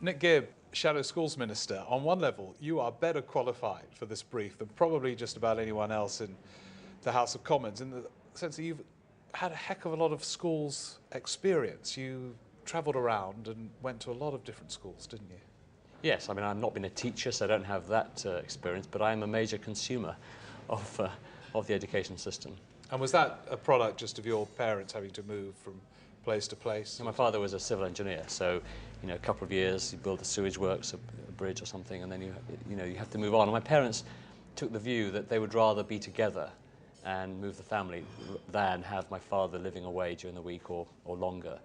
Nick Gibb, Shadow Schools Minister. On one level, you are better qualified for this brief than probably just about anyone else in the House of Commons, in the sense that you've had a heck of a lot of schools experience. You travelled around and went to a lot of different schools, didn't you? Yes, I mean, I've not been a teacher, so I don't have that experience, but I'm a major consumer of the education system. And was that a product just of your parents having to move from place to place? And my father was a civil engineer, so you know, a couple of years you build a sewage works, a bridge or something, and then you have to move on. And my parents took the view that they would rather be together and move the family than have my father living away during the week or longer,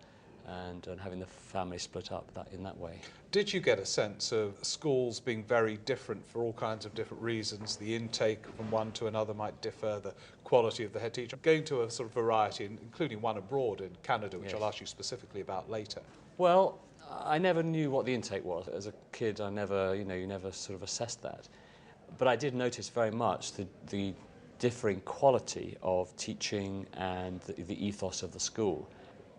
and having the family split up in that way. Did you get a sense of schools being very different for all kinds of different reasons? The intake from one to another might differ, the quality of the head teacher. Going to a sort of variety, including one abroad in Canada, which Yes. I'll ask you specifically about later. Well, I never knew what the intake was. As a kid, I never, you never sort of assessed that. But I did notice very much the differing quality of teaching and the ethos of the school.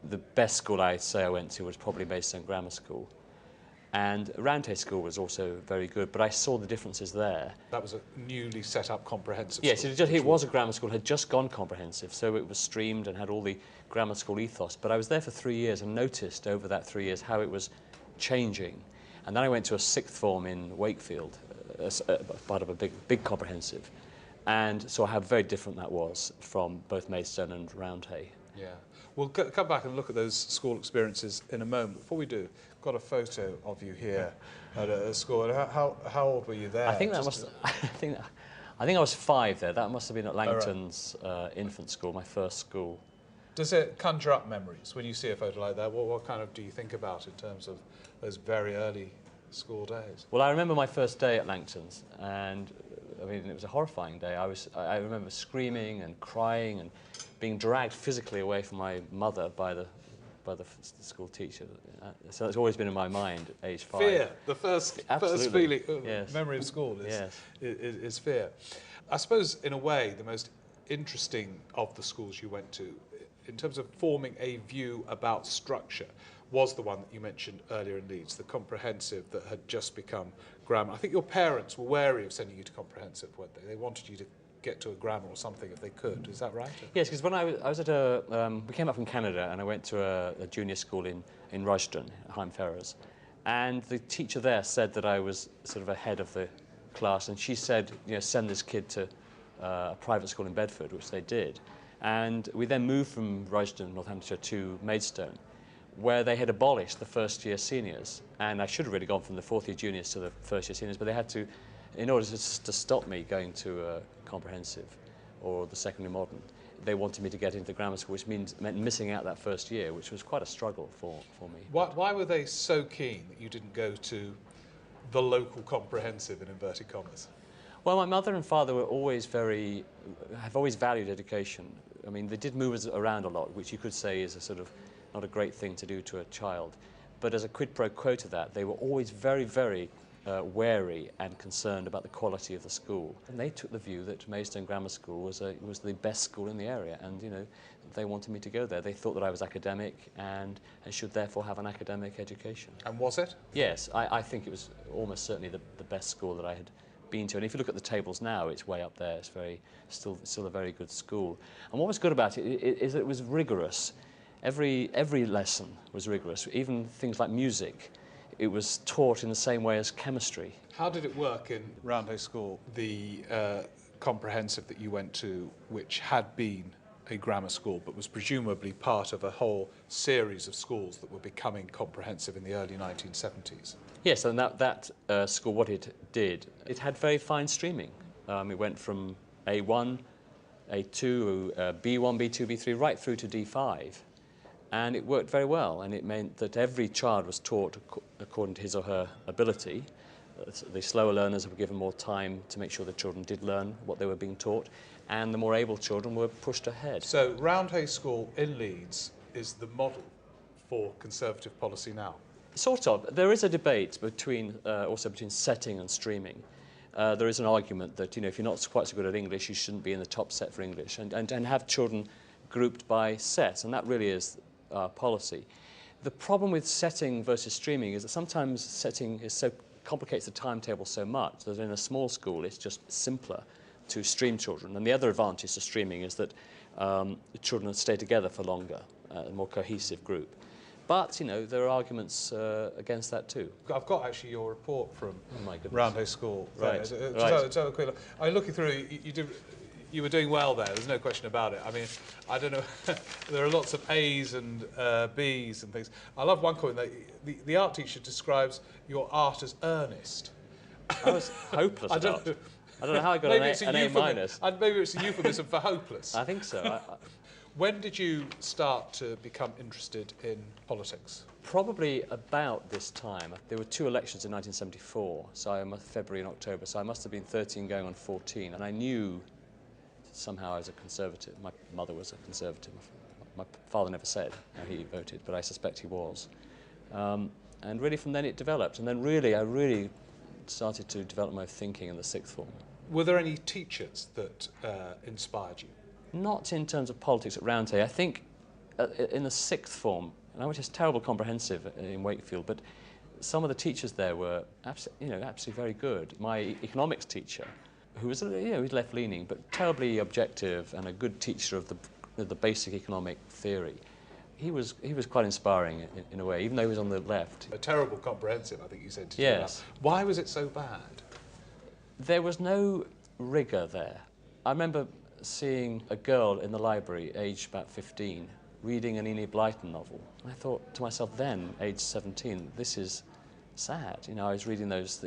The best school I'd say I went to was probably Maidstone Grammar School. And Roundhay School was also very good, but I saw the differences there. That was a newly set up comprehensive yes, school. Yes, it was a grammar school, had just gone comprehensive, so it was streamed and had all the grammar school ethos. But I was there for 3 years and noticed over that 3 years how it was changing. And then I went to a sixth form in Wakefield, as part of a big comprehensive. And saw how very different that was from both Maidstone and Roundhay. Yeah. We'll come back and look at those school experiences in a moment. Before we do, got a photo of you here at a school. How old were you there? I think that must. I think I was 5 there. That must have been at Langton's infant school, my first school. Does it conjure up memories when you see a photo like that? What kind of do you think about in terms of those very early school days? Well, I remember my first day at Langton's, and I mean it was a horrifying day. I remember screaming and crying and being dragged physically away from my mother by the school teacher. So it's always been in my mind at age 5. Fear, the first feeling, yes. Memory of school Yes. is fear. I suppose, in a way, the most interesting of the schools you went to, in terms of forming a view about structure, was the one that you mentioned earlier in Leeds, the comprehensive that had just become grammar. I think your parents were wary of sending you to comprehensive, weren't they? They wanted you to get to a grammar or something if they could. Is that right? Yes, because when I was at we came up from Canada and I went to a junior school in Rushden, Heim Ferrers, and the teacher there said that I was sort of ahead of the class, and she said, send this kid to a private school in Bedford, which they did. And we then moved from Rushden, Northamptonshire, to Maidstone, where they had abolished the first-year seniors, and I should have really gone from the fourth-year juniors to the first-year seniors, but they had to, in order to stop me going to comprehensive or the secondary modern, they wanted me to get into grammar school, which meant missing out that first year, which was quite a struggle for me. Why were they so keen that you didn't go to the local comprehensive, in inverted commas? Well, my mother and father were always have always valued education. I mean, they did move us around a lot, which you could say is a sort of not a great thing to do to a child. But as a quid pro quo to that, they were always very, very wary and concerned about the quality of the school. And they took the view that Maidstone Grammar School was the best school in the area, and they wanted me to go there. They thought that I was academic and should therefore have an academic education. And was it? Yes, I think it was almost certainly the best school that I had been to. And if you look at the tables now, it's way up there. It's still a very good school. And what was good about it is that it was rigorous. Every lesson was rigorous, even things like music. It was taught in the same way as chemistry. How did it work in Roundhay School, the comprehensive that you went to, which had been a grammar school but was presumably part of a whole series of schools that were becoming comprehensive in the early 1970s? Yes, and that school, what it did, it had very fine streaming. It went from A1, A2, B1, B2, B3, right through to D5. And it worked very well, and it meant that every child was taught according to his or her ability. The slower learners were given more time to make sure the children did learn what they were being taught, and the more able children were pushed ahead. So Roundhay School in Leeds is the model for Conservative policy now? Sort of. There is a debate also between setting and streaming. There is an argument that, if you're not quite so good at English, you shouldn't be in the top set for English, and have children grouped by set, and that really is policy. The problem with setting versus streaming is that sometimes setting complicates the timetable so much that in a small school it's just simpler to stream children. And the other advantage to streaming is that the children stay together for longer, a more cohesive group. But, there are arguments against that too. I've got actually your report from goodness. Roundhay School. Right. Just have a quick look. I'm looking through, you were doing well there, there's no question about it. I mean, I don't know, there are lots of A's and B's and things. I love one comment that the art teacher describes your art as earnest. I was hopeless at art. I don't know how I got an A minus. Maybe it's a euphemism for hopeless. I think so. When did you start to become interested in politics? Probably about this time. There were 2 elections in 1974, so February and October, so I must have been 13 going on 14, and I knew somehow I was a Conservative. My mother was a Conservative. My father never said how he voted, but I suspect he was. And really from then it developed, and then I really started to develop my thinking in the 6th form. Were there any teachers that inspired you? Not in terms of politics at Roundhay. I think in the 6th form, and I went to terrible comprehensive in Wakefield, but some of the teachers there were absolutely very good. My economics teacher, who was was left-leaning, but terribly objective and a good teacher of the basic economic theory. He was quite inspiring in a way, even though he was on the left. A terrible comprehensive, I think you said. Yes. Why was it so bad? There was no rigour there. I remember seeing a girl in the library, aged about 15, reading an Enid Blyton novel. And I thought to myself then, aged 17, this is sad. I was reading those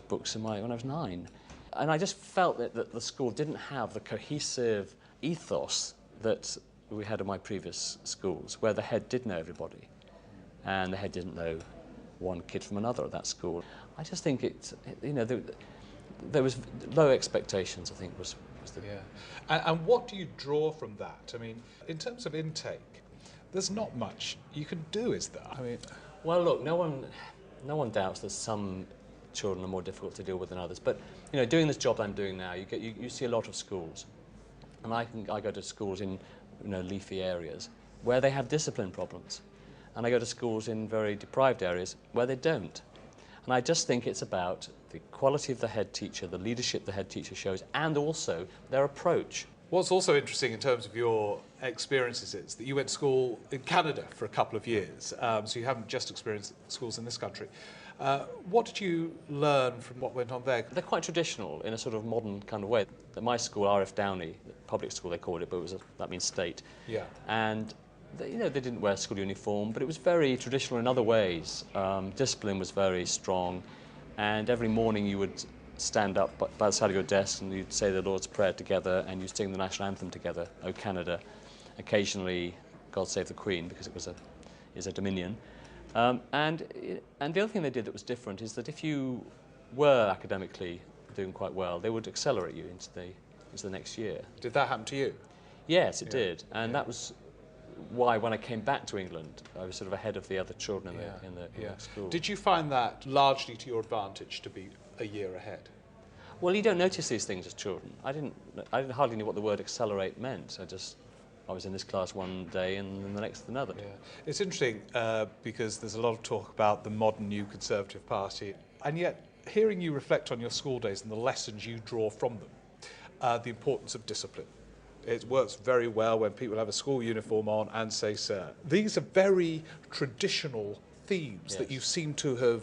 books when I was 9. And I just felt that the school didn't have the cohesive ethos that we had in my previous schools, where the head did know everybody, and the head didn't know one kid from another at that school. I just think there was low expectations, I think, was the... Yeah. And what do you draw from that? I mean, in terms of intake, there's not much you can do, is there? I mean... Well, look, no one doubts that some children are more difficult to deal with than others, but, doing this job I'm doing now, you see a lot of schools, and I go to schools in, leafy areas where they have discipline problems, and I go to schools in very deprived areas where they don't. And I just think it's about the quality of the head teacher, the leadership the head teacher shows, and also their approach. What's also interesting in terms of your experiences is that you went to school in Canada for a couple of years, so you haven't just experienced schools in this country. What did you learn from what went on there? They're quite traditional in a sort of modern kind of way. At my school, R.F. Downey, public school they called it, but that means state. Yeah. And they didn't wear school uniform, but it was very traditional in other ways. Discipline was very strong, and every morning you would stand up by the side of your desk and you'd say the Lord's Prayer together and you'd sing the national anthem together, O Canada, occasionally God Save the Queen, because it is a Dominion. And the other thing they did that was different is that if you were academically doing quite well, they would accelerate you into the next year. Did that happen to you? Yes, it did, and that was why when I came back to England, I was sort of ahead of the other children in the school. Did you find that largely to your advantage to be a year ahead? Well, you don't notice these things as children. I didn't hardly know what the word accelerate meant. I was in this class one day and then the next another. Yeah. It's interesting because there's a lot of talk about the modern new Conservative Party, and yet hearing you reflect on your school days and the lessons you draw from them, the importance of discipline. It works very well when people have a school uniform on and say, sir. These are very traditional themes that you seem to have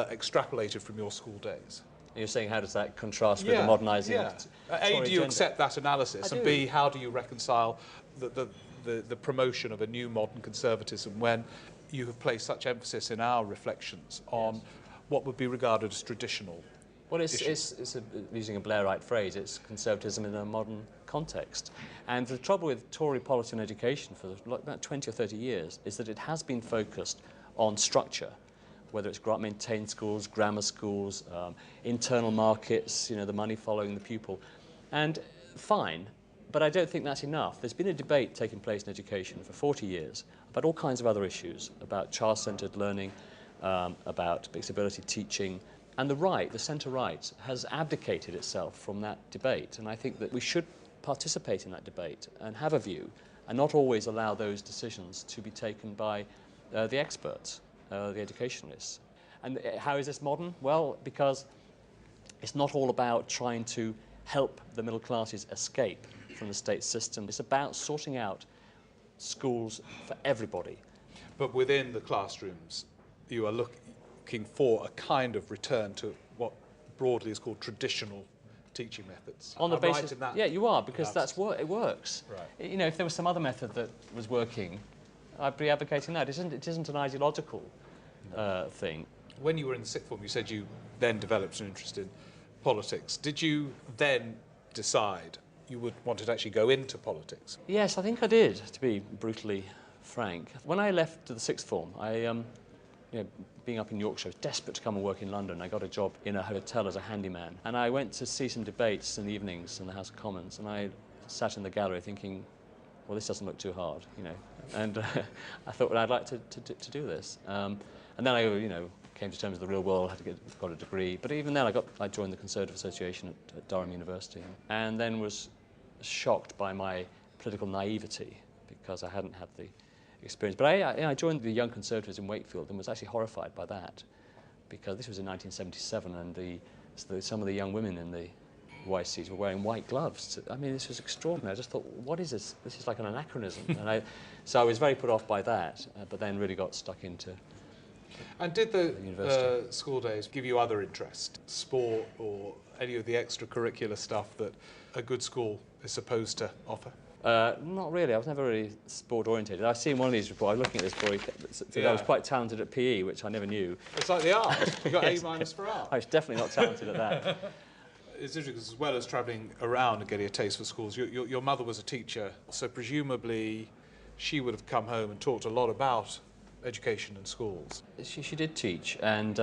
extrapolated from your school days. You're saying, how does that contrast with the modernising? Yeah. A, do you accept that analysis? And B, how do you reconcile the promotion of a new modern conservatism when you have placed such emphasis in our reflections on what would be regarded as traditional? Well, using a Blairite phrase, it's conservatism in a modern context. And the trouble with Tory policy on education for about 20 or 30 years is that it has been focused on structure, whether it's maintained schools, grammar schools, internal markets, the money following the pupil. And fine, But I don't think that's enough. There's been a debate taking place in education for 40 years about all kinds of other issues, about child-centred learning, about mixed ability teaching, and the right, the centre-right, has abdicated itself from that debate. And I think that we should participate in that debate and have a view, and not always allow those decisions to be taken by the experts, the educationalists. And how is this modern? Well, because it's not all about trying to help the middle classes escape from the state system. It's about sorting out schools for everybody. But within the classrooms, you are looking for a kind of return to what broadly is called traditional teaching methods. On the I'm basis, right in that yeah, you are, because analysis. it works. Right. You know, if there was some other method that was working, I'd be advocating that. It isn't an ideological thing. When you were in the sixth form, you said you then developed an interest in politics. Did you then decide you wanted to actually go into politics? Yes, I think I did, to be brutally frank. When I left to the sixth form, being up in Yorkshire, I was desperate to come and work in London. I got a job in a hotel as a handyman. And I went to see some debates in the evenings in the House of Commons, and I sat in the gallery thinking, well, this doesn't look too hard, you know. And I thought, well, I'd like to do this. And then I, came to terms with the real world, got a degree. But even then, I joined the Conservative Association at Durham University, and then was shocked by my political naivety because I hadn't had the experience. But I joined the Young Conservatives in Wakefield and was actually horrified by that, because this was in 1977, and some of the young women in the YCs were wearing white gloves. I mean, this was extraordinary. I just thought, what is this? This is like an anachronism. And so I was very put off by that, but then really got stuck into. And did the school days give you other interests, sport or any of the extracurricular stuff that a good school is supposed to offer? Not really. I was never really sport-orientated. I've seen one of these reports. I was looking at this boy that I was quite talented at PE, which I never knew. It's like the art. You got Yes. A- for art. I was definitely not talented at that. It's interesting because as well as travelling around and getting a taste for schools, your mother was a teacher, so presumably she would have come home and talked a lot about education and schools. She did teach, and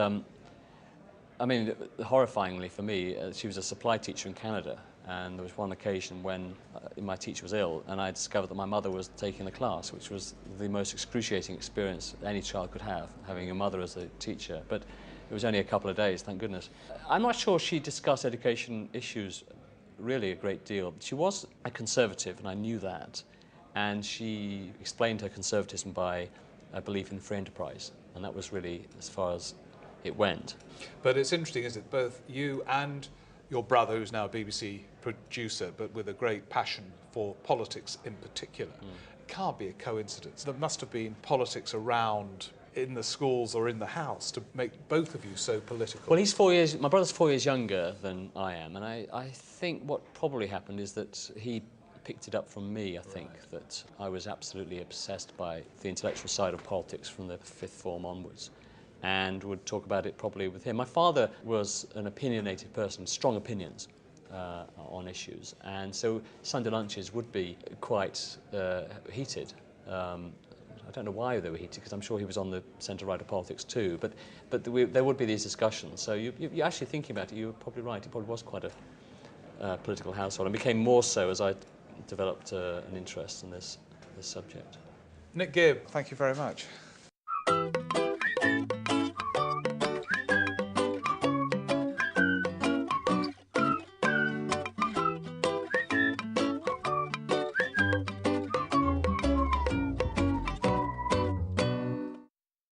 I mean, horrifyingly for me, she was a supply teacher in Canada, and there was one occasion when my teacher was ill, and I discovered that my mother was taking the class, which was the most excruciating experience any child could have, having a mother as a teacher. But it was only a couple of days, thank goodness. I'm not sure she discussed education issues really a great deal. She was a conservative, and I knew that, and she explained her conservatism by a belief in free enterprise, and that was really as far as it went. But it's interesting, isn't it? Both you and your brother, who's now a BBC producer, but with a great passion for politics in particular, it can't be a coincidence. There must have been politics around in the schools or in the house to make both of you so political. Well, my brother's 4 years younger than I am, and I think what probably happened is that he picked it up from me, I think, that I was absolutely obsessed by the intellectual side of politics from the fifth form onwards, and would talk about it probably with him. My father was an opinionated person, strong opinions on issues, and so Sunday lunches would be quite heated. I don't know why they were heated, because I'm sure he was on the centre-right of politics too, but there would be these discussions. So you're actually thinking about it, you're probably right, it probably was quite a political household, and became more so as I developed an interest in this subject. Nick Gibb, thank you very much.